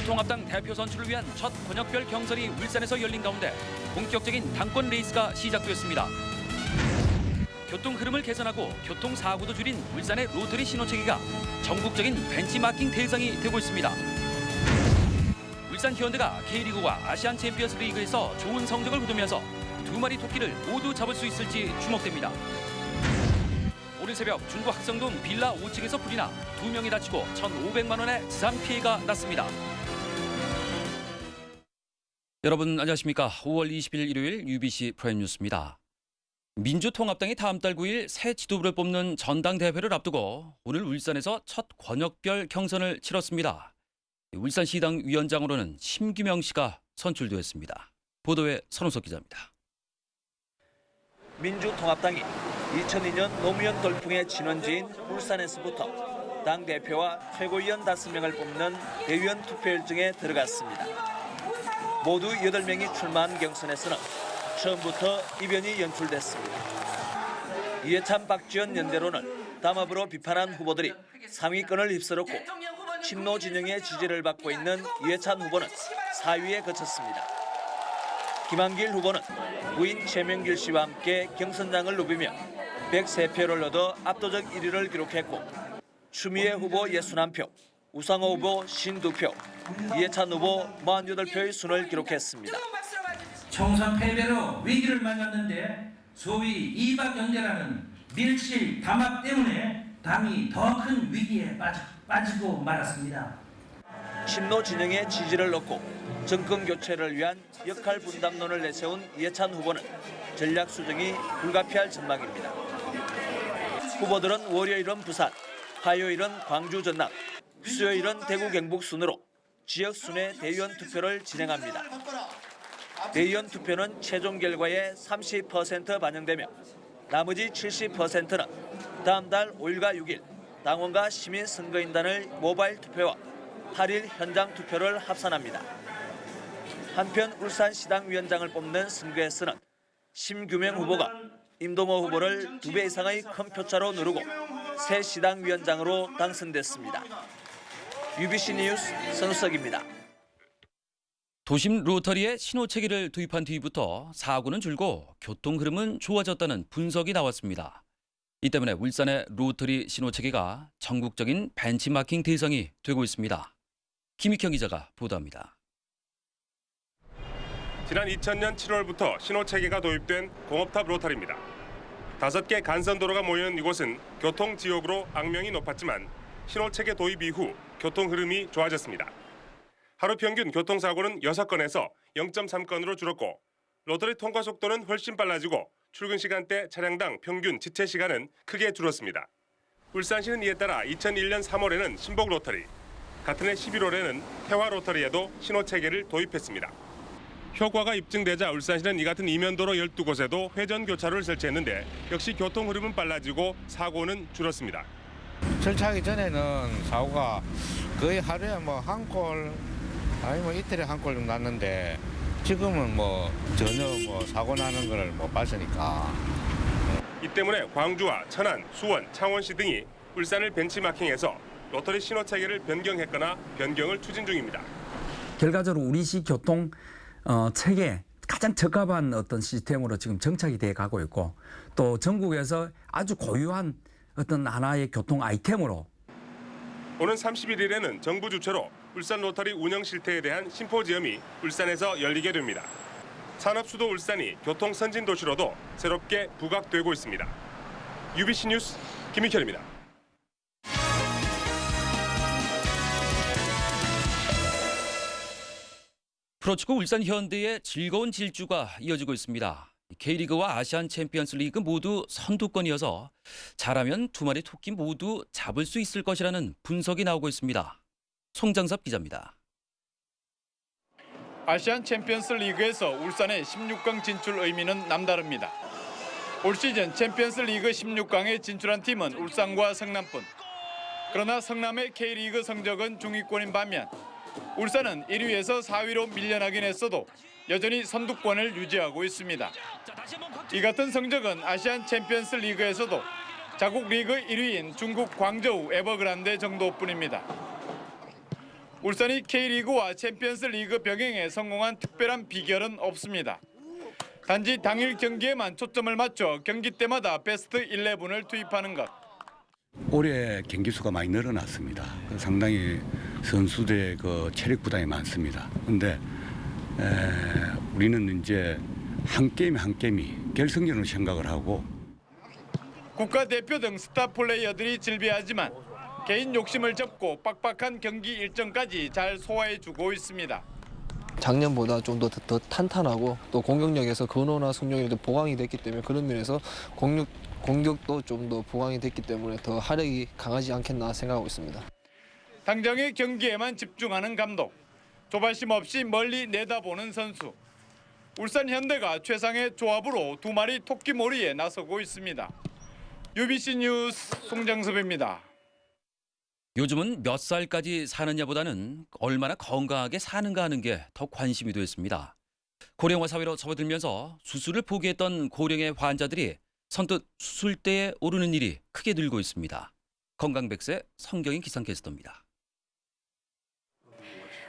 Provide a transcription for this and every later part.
민주통합당 대표 선출을 위한 첫 권역별 경선이 울산에서 열린 가운데 본격적인 당권 레이스가 시작되었습니다. 교통 흐름을 개선하고 교통사고도 줄인 울산의 로터리 신호체계가 전국적인 벤치마킹 대상이 되고 있습니다. 울산 현대가 K리그와 아시안 챔피언스 리그에서 좋은 성적을 거두면서 두 마리 토끼를 모두 잡을 수 있을지 주목됩니다. 오늘 새벽 중구 학성동 빌라 5층에서 불이 나 2명이 다치고 1,500만 원의 지상 피해가 났습니다. 여러분 안녕하십니까? 5월 20일 일요일 UBC 프라임 뉴스입니다. 민주통합당이 다음 달 9일 새 지도부를 뽑는 전당대회를 앞두고 오늘 울산에서 첫 권역별 경선을 치렀습니다. 울산시당 위원장으로는 심규명 씨가 선출되었습니다. 보도에 선우석 기자입니다. 민주통합당이 2002년 노무현 돌풍의 진원지인 울산에서부터 당대표와 최고위원 5명을 뽑는 대의원 투표일정에 들어갔습니다. 모두 8명이 출마한 경선에서는 처음부터 이변이 연출됐습니다. 이해찬, 박지원 연대로는 담합으로 비판한 후보들이 상위권을 휩쓸었고 친노 진영의 지지를 받고 있는 이해찬 후보는 4위에 그쳤습니다. 김한길 후보는 부인 최명길 씨와 함께 경선장을 누비며 103표를 얻어 압도적 1위를 기록했고 추미애 후보 61표, 우상호 후보 52표, 이해찬 후보 48표의 순을 기록했습니다. 총선 패배로 위기를 맞았는데 소위 이박연대라는 밀실 담합 때문에 당이 더 큰 위기에 빠지고 말았습니다. 친노 진영의 지지를 얻고 정권 교체를 위한 역할 분담론을 내세운 이해찬 후보는 전략 수정이 불가피할 전망입니다. 후보들은 월요일은 부산, 화요일은 광주 전남, 수요일은 대구 경북 순으로 지역 순회 대의원 투표를 진행합니다. 대의원 투표는 최종 결과의 30% 반영되며 나머지 70%는 다음 달 5일과 6일 당원과 시민 선거인단을 모바일 투표와 8일 현장 투표를 합산합니다. 한편 울산시당 위원장을 뽑는 선거에서는 심규명 후보가 임동호 후보를 2배 이상의 큰 표차로 누르고 새 시당 위원장으로 당선됐습니다. UBC 뉴스 선우석입니다. 도심 로터리에 신호체계를 도입한 뒤부터 사고는 줄고 교통 흐름은 좋아졌다는 분석이 나왔습니다. 이 때문에 울산의 로터리 신호체계가 전국적인 벤치마킹 대상이 되고 있습니다. 김익형 기자가 보도합니다. 지난 2000년 7월부터 신호체계가 도입된 공업탑 로터리입니다. 5개 간선도로가 모이는 이곳은 교통지옥으로 악명이 높았지만 신호체계 도입 이후 교통 흐름이 좋아졌습니다. 하루 평균 교통사고는 6건에서 0.3건으로 줄었고 로터리 통과 속도는 훨씬 빨라지고 출근 시간대 차량당 평균 지체 시간은 크게 줄었습니다. 울산시는 이에 따라 2001년 3월에는 신복 로터리, 같은 해 11월에는 태화 로터리에도 신호체계를 도입했습니다. 효과가 입증되자 울산시는 이 같은 이면도로 12곳에도 회전 교차로를 설치했는데 역시 교통 흐름은 빨라지고 사고는 줄었습니다. 설치하기 전에는 사고가 거의 하루에 한 골 아니면 이틀에 한 골 정도 났는데 지금은 전혀 사고 나는 걸 못 봤으니까. 이 때문에 광주와 천안, 수원, 창원시 등이 울산을 벤치마킹해서 로터리 신호체계를 변경했거나 변경을 추진 중입니다. 결과적으로 우리시 교통 체계 가장 적합한 어떤 시스템으로 지금 정착이 돼 가고 있고 또 전국에서 아주 고유한 어떤 하나의 교통 아이템으로 오는 31일에는 정부 주최로 울산 로터리 운영 실태에 대한 심포지엄이 울산에서 열리게 됩니다. 산업 수도 울산이 교통 선진 도시로도 새롭게 부각되고 있습니다. UBC 뉴스 김익현입니다. 프로축구 울산 현대의 즐거운 질주가 이어지고 있습니다. K리그와 아시안 챔피언스 리그 모두 선두권이어서 잘하면 두 마리 토끼 모두 잡을 수 있을 것이라는 분석이 나오고 있습니다. 송장섭 기자입니다. 아시안 챔피언스 리그에서 울산의 16강 진출 의미는 남다릅니다. 올 시즌 챔피언스 리그 16강에 진출한 팀은 울산과 성남뿐. 그러나 성남의 K리그 성적은 중위권인 반면 울산은 1위에서 4위로 밀려나긴 했어도 여전히 선두권을 유지하고 있습니다. 이 같은 성적은 아시안 챔피언스 리그에서도 자국 리그 1위인 중국 광저우 에버그란데 정도뿐입니다. 울산이 K리그와 챔피언스 리그 병행에 성공한 특별한 비결은 없습니다. 단지 당일 경기에만 초점을 맞춰 경기 때마다 베스트 11을 투입하는 것. 올해 경기 수가 많이 늘어났습니다. 상당히 선수들의 그 체력 부담이 많습니다. 그런데 우리는 이제 한 게임이 결승전으로 생각을 하고 국가대표 등 스타 플레이어들이 질비하지만 개인 욕심을 접고 빡빡한 경기 일정까지 잘 소화해주고 있습니다. 작년보다 좀 더 탄탄하고 또 공격력에서 근호나 승용이 보강이 됐기 때문에 그런 면에서 공격도 좀 더 보강이 됐기 때문에 더 화력이 강하지 않겠나 생각하고 있습니다. 당장의 경기에만 집중하는 감독, 조바심 없이 멀리 내다보는 선수. 울산 현대가 최상의 조합으로 두 마리 토끼몰이에 나서고 있습니다. UBC 뉴스 송정섭입니다. 요즘은 몇 살까지 사느냐보다는 얼마나 건강하게 사는가 하는 게 더 관심이 됐습니다. 고령화 사회로 접어들면서 수술을 포기했던 고령의 환자들이 선뜻 수술대에 오르는 일이 크게 늘고 있습니다. 건강백세 성경인 기상캐스터입니다.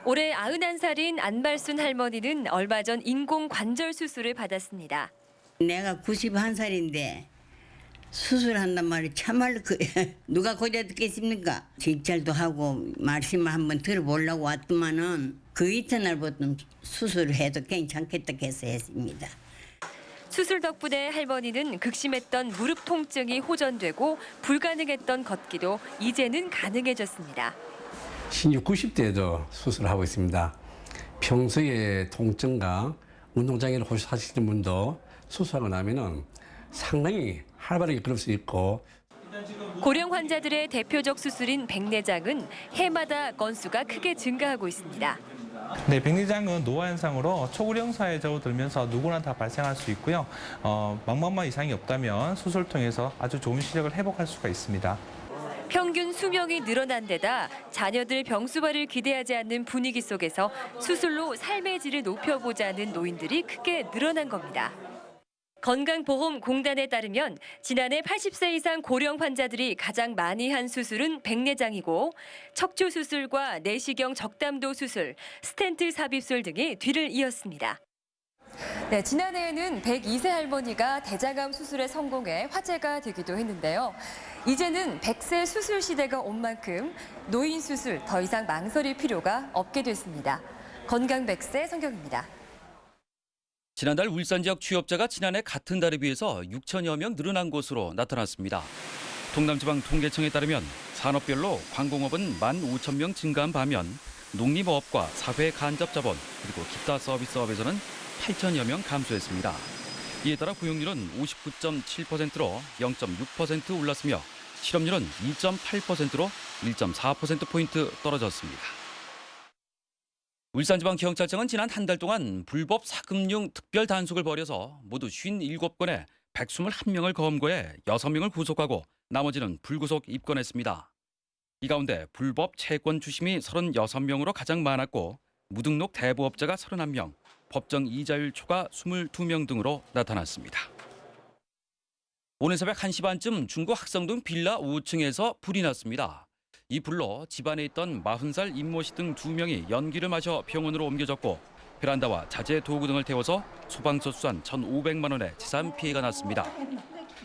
올해 91살인 안발순 할머니는 얼마 전 인공관절 수술을 받았습니다. 내가 91살인데 수술한단 말이 참말로 누가 고자 듣겠습니까? 진찰도 하고 말씀을 한번 들어보려고 왔더만은 그 이튿날부터 수술을 해도 괜찮겠다 해서 했습니다. 수술 덕분에 할머니는 극심했던 무릎 통증이 호전되고 불가능했던 걷기도 이제는 가능해졌습니다. 신유 90대에도 수술하고 있습니다. 평소에 통증과 운동장애를 호소하시는 분도 수술하고 나면은 상당히 활발하게 걸을 수 있고 고령 환자들의 대표적 수술인 백내장은 해마다 건수가 크게 증가하고 있습니다. 네, 백내장은 노화 현상으로 초고령 사회에 접어들면서 누구나 다 발생할 수 있고요. 망막만 이상이 없다면 수술을 통해서 아주 좋은 시력을 회복할 수가 있습니다. 평균 수명이 늘어난 데다 자녀들 병수발을 기대하지 않는 분위기 속에서 수술로 삶의 질을 높여보자는 노인들이 크게 늘어난 겁니다. 건강보험공단에 따르면 지난해 80세 이상 고령 환자들이 가장 많이 한 수술은 백내장이고 척추 수술과 내시경 적담도 수술, 스텐트 삽입술 등이 뒤를 이었습니다. 네, 지난해에는 102세 할머니가 대장암 수술에 성공해 화제가 되기도 했는데요. 이제는 100세 수술 시대가 온 만큼 노인 수술 더 이상 망설일 필요가 없게 됐습니다. 건강백세 성경입니다. 지난달 울산 지역 취업자가 지난해 같은 달에 비해서 6천여 명 늘어난 것으로 나타났습니다. 동남지방통계청에 따르면 산업별로 관공업은 15,000명 증가한 반면 농림어업과 사회간접자본 그리고 기타 서비스업에서는 8천여 명 감소했습니다. 이에 따라 고용률은 59.7%로 0.6% 올랐으며 실업률은 2.8%로 1.4%포인트 떨어졌습니다. 울산지방경찰청은 지난 한 달 동안 불법 사금융 특별 단속을 벌여서 모두 57건에 121명을 검거해 6명을 구속하고 나머지는 불구속 입건했습니다. 이 가운데 불법 채권 주심이 36명으로 가장 많았고 무등록 대부업자가 31명, 법정 이자율 초과 22명 등으로 나타났습니다. 오늘 새벽 1시 반쯤 중구 학성동 빌라 5층에서 불이 났습니다. 이 불로 집안에 있던 40살 임모 씨 등 2명이 연기를 마셔 병원으로 옮겨졌고 베란다와 자재 도구 등을 태워서 소방서 수산 1,500만 원의 재산 피해가 났습니다.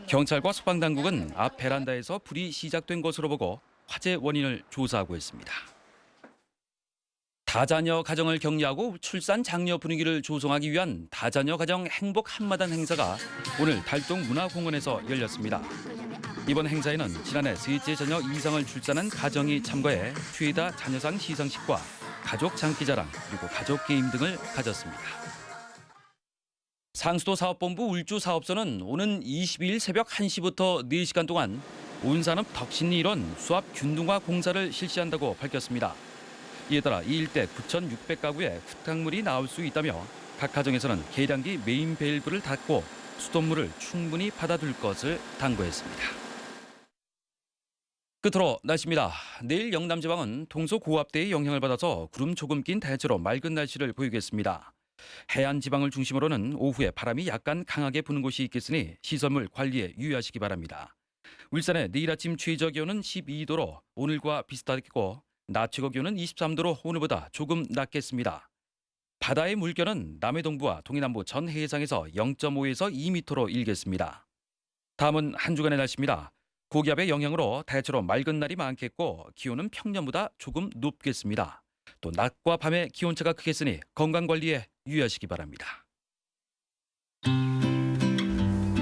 경찰과 소방당국은 앞 베란다에서 불이 시작된 것으로 보고 화재 원인을 조사하고 있습니다. 다자녀 가정을 격려하고 출산 장려 분위기를 조성하기 위한 다자녀 가정 행복 한마당 행사가 오늘 달동문화공원에서 열렸습니다. 이번 행사에는 지난해 셋째 자녀 이상을 출산한 가정이 참가해 최다 자녀상 시상식과 가족 장기자랑 그리고 가족 게임 등을 가졌습니다. 상수도 사업본부 울주사업소는 오는 22일 새벽 1시부터 4시간 동안 온산읍 덕신리 일원 수압 균등화 공사를 실시한다고 밝혔습니다. 이에 따라 이 일대 9,600가구에 흙탕물이 나올 수 있다며 각 가정에서는 계량기 메인 밸브를 닫고 수돗물을 충분히 받아둘 것을 당부했습니다. 끝으로 날씨입니다. 내일 영남지방은 동서고압대의 영향을 받아서 구름 조금 낀 대체로 맑은 날씨를 보이겠습니다. 해안 지방을 중심으로는 오후에 바람이 약간 강하게 부는 곳이 있겠으니 시설물 관리에 유의하시기 바랍니다. 울산의 내일 아침 최저 기온은 12도로 오늘과 비슷하겠고 낮 최고 기온은 23도로 오늘보다 조금 낮겠습니다. 바다의 물결은 남해동부와 동해남부 전 해상에서 0.5에서 2m로 일겠습니다. 다음은 한 주간의 날씨입니다. 고기압의 영향으로 대체로 맑은 날이 많겠고 기온은 평년보다 조금 높겠습니다. 또 낮과 밤의 기온차가 크겠으니 건강관리에 유의하시기 바랍니다.